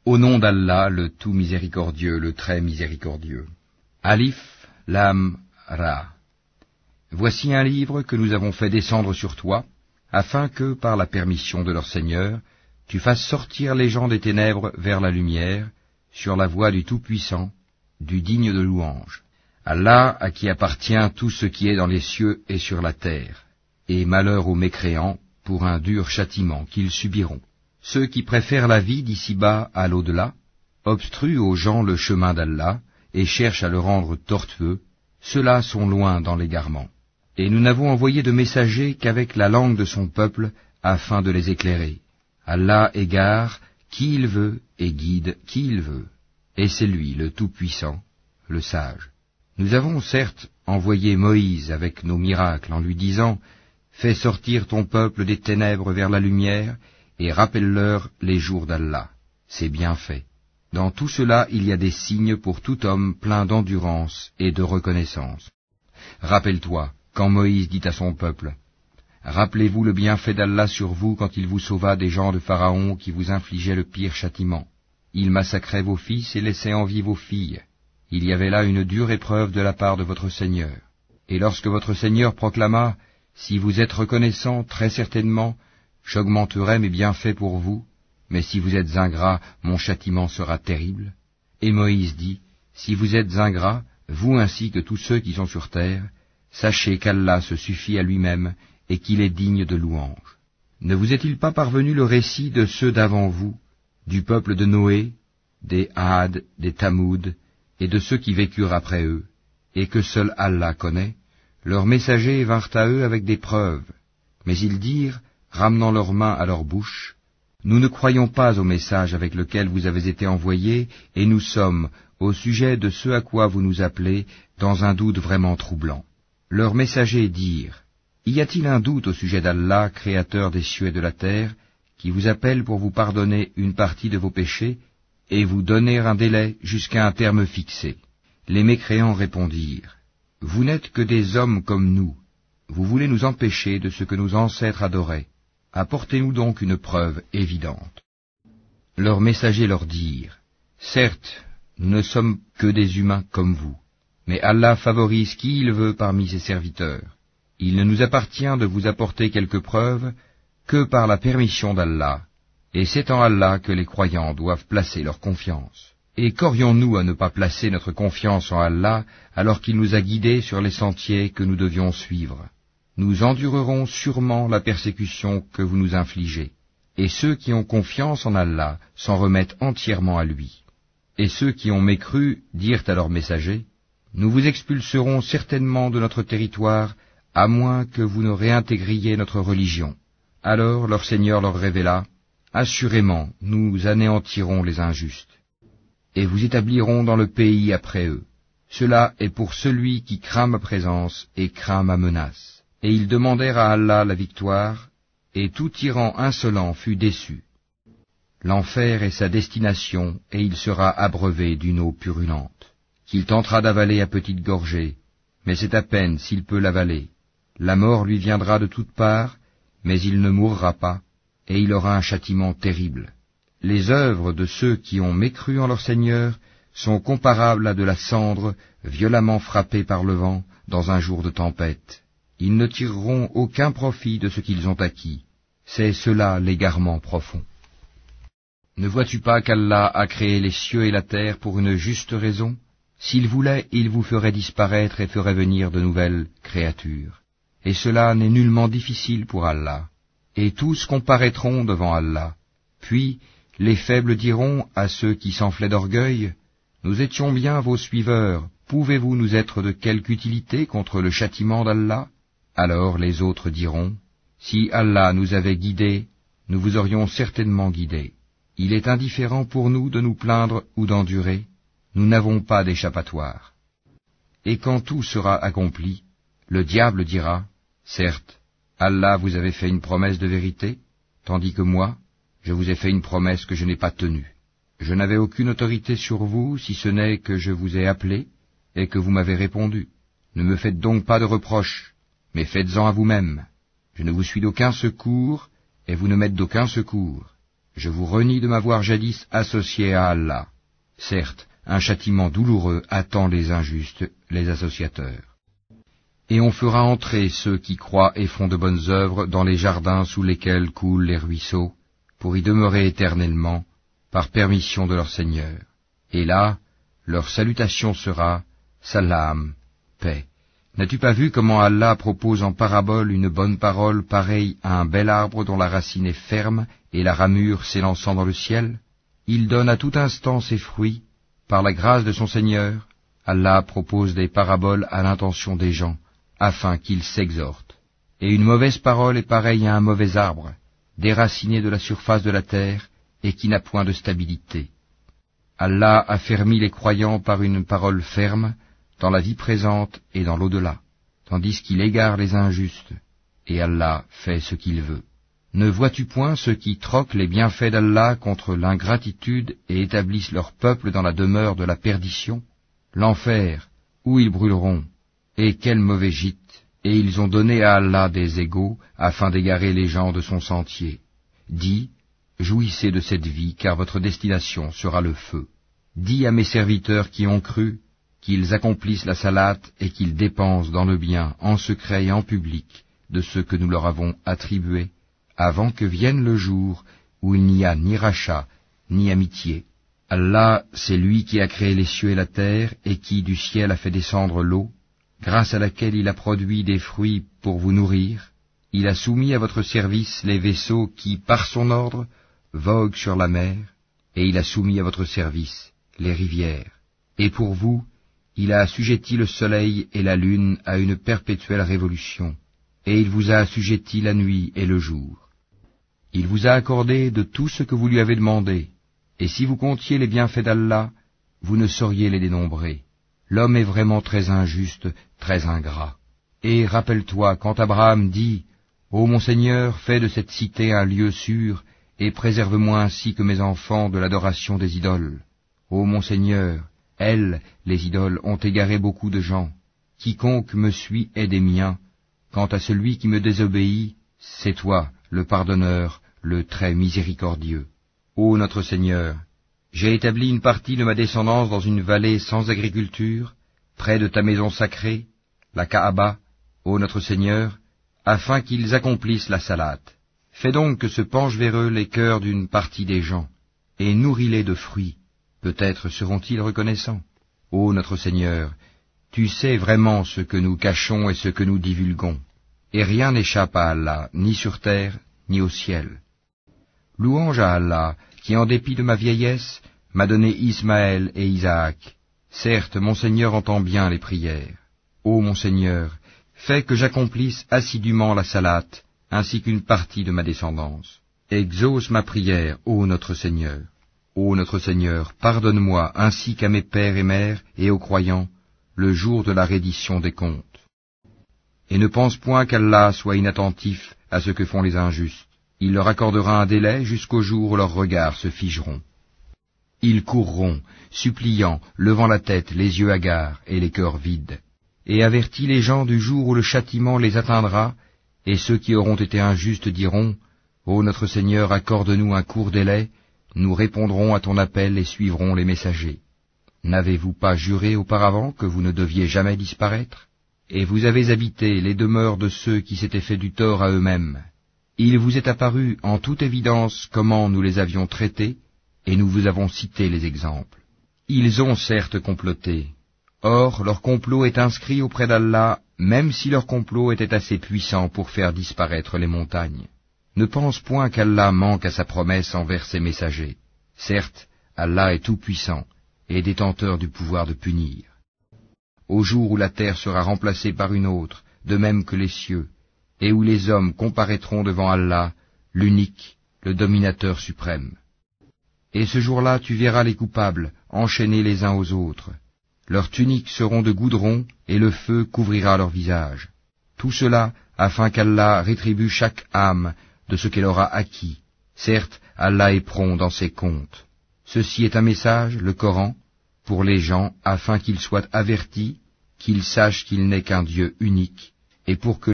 Au nom d'Allah, le tout miséricordieux, le très miséricordieux. Alif, Lam, Ra. Voici un livre que nous avons fait descendre sur toi, afin que, par la permission de leur Seigneur, tu fasses sortir les gens des ténèbres vers la lumière, sur la voie du Tout-Puissant, du digne de louange. Allah, à qui appartient tout ce qui est dans les cieux et sur la terre, et malheur aux mécréants pour un dur châtiment qu'ils subiront. Ceux qui préfèrent la vie d'ici-bas à l'au-delà, obstruent aux gens le chemin d'Allah et cherchent à le rendre tortueux, ceux-là sont loin dans l'égarement. Et nous n'avons envoyé de messagers qu'avec la langue de son peuple, afin de les éclairer. Allah égare qui il veut et guide qui il veut. Et c'est lui, le Tout-Puissant, le Sage. Nous avons certes envoyé Moïse avec nos miracles en lui disant « Fais sortir ton peuple des ténèbres vers la lumière et rappelle-leur les jours d'Allah. » C'est bien fait. Dans tout cela, il y a des signes pour tout homme plein d'endurance et de reconnaissance. Rappelle-toi, quand Moïse dit à son peuple, « Rappelez-vous le bienfait d'Allah sur vous quand il vous sauva des gens de Pharaon qui vous infligeaient le pire châtiment. Il massacrait vos fils et laissait en vie vos filles. Il y avait là une dure épreuve de la part de votre Seigneur. Et lorsque votre Seigneur proclama, « Si vous êtes reconnaissants, très certainement, j'augmenterai mes bienfaits pour vous, mais si vous êtes ingrats, mon châtiment sera terrible. » Et Moïse dit, « Si vous êtes ingrats, vous ainsi que tous ceux qui sont sur terre, sachez qu'Allah se suffit à lui-même et qu'il est digne de louange. Ne vous est-il pas parvenu le récit de ceux d'avant vous, du peuple de Noé, des Had, des Tamoud, et de ceux qui vécurent après eux, et que seul Allah connaît? Leurs messagers vinrent à eux avec des preuves, mais ils dirent, ramenant leurs mains à leur bouche, « Nous ne croyons pas au message avec lequel vous avez été envoyés, et nous sommes, au sujet de ce à quoi vous nous appelez, dans un doute vraiment troublant. » Leurs messagers dirent, « Y a-t-il un doute au sujet d'Allah, créateur des cieux et de la terre, qui vous appelle pour vous pardonner une partie de vos péchés, et vous donner un délai jusqu'à un terme fixé ?» Les mécréants répondirent, « Vous n'êtes que des hommes comme nous. Vous voulez nous empêcher de ce que nos ancêtres adoraient. Apportez-nous donc une preuve évidente. » Leurs messagers leur dirent, « Certes, nous ne sommes que des humains comme vous, mais Allah favorise qui il veut parmi ses serviteurs. Il ne nous appartient de vous apporter quelques preuves que par la permission d'Allah, et c'est en Allah que les croyants doivent placer leur confiance. Et qu'aurions-nous à ne pas placer notre confiance en Allah alors qu'il nous a guidés sur les sentiers que nous devions suivre? Nous endurerons sûrement la persécution que vous nous infligez. Et ceux qui ont confiance en Allah s'en remettent entièrement à lui. Et ceux qui ont mécru dirent à leurs messagers, « Nous vous expulserons certainement de notre territoire, à moins que vous ne réintégriez notre religion. » Alors leur Seigneur leur révéla, « Assurément, nous anéantirons les injustes. Et vous établirons dans le pays après eux. Cela est pour celui qui craint ma présence et craint ma menace. » Et ils demandèrent à Allah la victoire, et tout tyran insolent fut déçu. L'enfer est sa destination, et il sera abreuvé d'une eau purulente, qu'il tentera d'avaler à petites gorgées, mais c'est à peine s'il peut l'avaler. La mort lui viendra de toutes parts, mais il ne mourra pas, et il aura un châtiment terrible. Les œuvres de ceux qui ont mécru en leur Seigneur sont comparables à de la cendre violemment frappée par le vent dans un jour de tempête. Ils ne tireront aucun profit de ce qu'ils ont acquis. C'est cela l'égarement profond. Ne vois-tu pas qu'Allah a créé les cieux et la terre pour une juste raison? S'il voulait, il vous ferait disparaître et ferait venir de nouvelles créatures. Et cela n'est nullement difficile pour Allah. Et tous comparaîtront devant Allah. Puis, les faibles diront à ceux qui s'enflaient d'orgueil, « Nous étions bien vos suiveurs, pouvez-vous nous être de quelque utilité contre le châtiment d'Allah ?» Alors les autres diront, « Si Allah nous avait guidés, nous vous aurions certainement guidés. Il est indifférent pour nous de nous plaindre ou d'endurer, nous n'avons pas d'échappatoire. » Et quand tout sera accompli, le diable dira, « Certes, Allah vous avait fait une promesse de vérité, tandis que moi, je vous ai fait une promesse que je n'ai pas tenue. Je n'avais aucune autorité sur vous, si ce n'est que je vous ai appelé, et que vous m'avez répondu. Ne me faites donc pas de reproches, mais faites-en à vous-même. Je ne vous suis d'aucun secours, et vous ne m'êtes d'aucun secours. je vous renie de m'avoir jadis associé à Allah. Certes, un châtiment douloureux attend les injustes, les associateurs. Et on fera entrer ceux qui croient et font de bonnes œuvres dans les jardins sous lesquels coulent les ruisseaux, pour y demeurer éternellement, par permission de leur Seigneur. Et là, leur salutation sera « Salam, paix ». N'as-tu pas vu comment Allah propose en parabole une bonne parole pareille à un bel arbre dont la racine est ferme et la ramure s'élançant dans le ciel? Il donne à tout instant ses fruits. Par la grâce de son Seigneur, Allah propose des paraboles à l'intention des gens, afin qu'ils s'exhortent. Et une mauvaise parole est pareille à un mauvais arbre, déraciné de la surface de la terre et qui n'a point de stabilité. Allah affermit les croyants par une parole ferme, dans la vie présente et dans l'au-delà, tandis qu'il égare les injustes, et Allah fait ce qu'il veut. Ne vois-tu point ceux qui troquent les bienfaits d'Allah contre l'ingratitude et établissent leur peuple dans la demeure de la perdition? L'enfer, où ils brûleront, et quel mauvais gîte, et ils ont donné à Allah des égaux, afin d'égarer les gens de son sentier. Dis, jouissez de cette vie, car votre destination sera le feu. Dis à mes serviteurs qui ont cru, qu'ils accomplissent la salate et qu'ils dépensent dans le bien, en secret et en public, de ce que nous leur avons attribué, avant que vienne le jour où il n'y a ni rachat, ni amitié. Allah, c'est lui qui a créé les cieux et la terre, et qui du ciel a fait descendre l'eau, grâce à laquelle il a produit des fruits pour vous nourrir. Il a soumis à votre service les vaisseaux qui, par son ordre, voguent sur la mer, et il a soumis à votre service les rivières. Et pour vous, il a assujetti le soleil et la lune à une perpétuelle révolution, et il vous a assujetti la nuit et le jour. Il vous a accordé de tout ce que vous lui avez demandé, et si vous comptiez les bienfaits d'Allah, vous ne sauriez les dénombrer. L'homme est vraiment très injuste, très ingrat. Et rappelle-toi, quand Abraham dit « Ô mon Seigneur, fais de cette cité un lieu sûr, et préserve-moi ainsi que mes enfants de l'adoration des idoles. Ô mon Seigneur, elles, les idoles, ont égaré beaucoup de gens. Quiconque me suit est des miens. Quant à celui qui me désobéit, c'est toi, le pardonneur, le très miséricordieux. Ô notre Seigneur, j'ai établi une partie de ma descendance dans une vallée sans agriculture, près de ta maison sacrée, la Kaaba, ô notre Seigneur, afin qu'ils accomplissent la salate. Fais donc que se penchent vers eux les cœurs d'une partie des gens, et nourris-les de fruits. Peut-être seront-ils reconnaissants. Ô notre Seigneur, tu sais vraiment ce que nous cachons et ce que nous divulguons, et rien n'échappe à Allah, ni sur terre, ni au ciel. Louange à Allah, qui en dépit de ma vieillesse, m'a donné Ismaël et Isaac. Certes, mon Seigneur entend bien les prières. Ô mon Seigneur, fais que j'accomplisse assidûment la salate, ainsi qu'une partie de ma descendance. Exauce ma prière, ô notre Seigneur. Ô notre Seigneur, pardonne-moi ainsi qu'à mes pères et mères et aux croyants, le jour de la reddition des comptes. Et ne pense point qu'Allah soit inattentif à ce que font les injustes. Il leur accordera un délai jusqu'au jour où leurs regards se figeront. Ils courront, suppliant, levant la tête, les yeux hagards et les cœurs vides. Et avertis les gens du jour où le châtiment les atteindra, et ceux qui auront été injustes diront, « Ô notre Seigneur, accorde-nous un court délai, nous répondrons à ton appel et suivrons les messagers. N'avez-vous pas juré auparavant que vous ne deviez jamais disparaître? Et vous avez habité les demeures de ceux qui s'étaient fait du tort à eux-mêmes. Il vous est apparu en toute évidence comment nous les avions traités, et nous vous avons cité les exemples. Ils ont certes comploté. Or, leur complot est inscrit auprès d'Allah, même si leur complot était assez puissant pour faire disparaître les montagnes. Ne pense point qu'Allah manque à sa promesse envers ses messagers. Certes, Allah est tout-puissant et détenteur du pouvoir de punir. Au jour où la terre sera remplacée par une autre, de même que les cieux, et où les hommes comparaîtront devant Allah, l'unique, le dominateur suprême. Et ce jour-là tu verras les coupables, enchaînés les uns aux autres. Leurs tuniques seront de goudron, et le feu couvrira leur visage. Tout cela afin qu'Allah rétribue chaque âme de ce qu'elle aura acquis. Certes, Allah est prompt dans ses comptes. Ceci est un message, le Coran, pour les gens, afin qu'ils soient avertis, qu'ils sachent qu'il n'est qu'un Dieu unique, et pour que